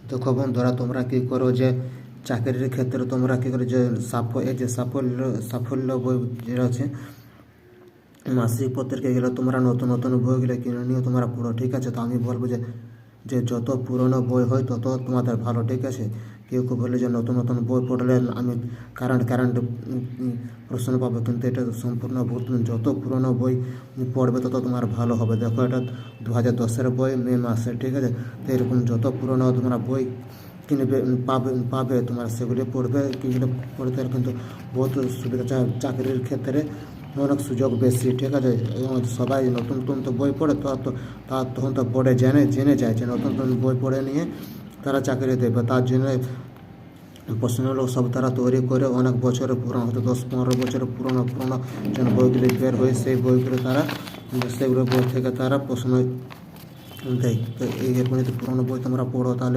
দেখো বন্ধুরা, তোমরা কী করো যে চাকরির ক্ষেত্রে তোমরা কী করো যে এই যে সাফল্য বই যেটা আছে, মাসিক পত্রিকা, এগুলো তোমরা নতুন নতুন বইগুলো কিনে নিয়ে তোমরা পড়ো, ঠিক আছে? তো আমি বলবো যে যে যত পুরনো বই হয় তত তোমাদের ভালো, ঠিক আছে? কেউ কেউ বলে যে নতুন নতুন বই পড়লে আমি কারেন্ট প্রশ্ন পাবো, কিন্তু এটা সম্পূর্ণ ভুল। তুমি যত পুরনো বই পড়বে তত তোমার ভালো হবে। দেখো, এটা 2010-এর বই, মে মাসে, ঠিক আছে? তো এরকম যত পুরনো তোমরা বই কিনবে পাবে তোমার, সেগুলি পড়বে। কিনলে পড়তে কিন্তু বহুত সুবিধা, চাকরির ক্ষেত্রে অনেক সুযোগ বেশি, ঠিক আছে? এবং সবাই নতুন নতুন তো বই পড়ে, তখন তো পড়ে জেনে যায় যে নতুন নতুন বই পড়ে নিয়ে তারা চাকরি দেবে। তার জন্য প্রশ্নগুলো সব তারা তৈরি করে অনেক বছরের পুরনো, হয়তো 10-15 বছরের পুরনো যেন বইগুলি বের হয়, সেই বইগুলো সেগুলো বই থেকে তারা প্রশ্ন দেয়। তো এরকম যদি পুরনো বই তোমরা পড়ো তাহলে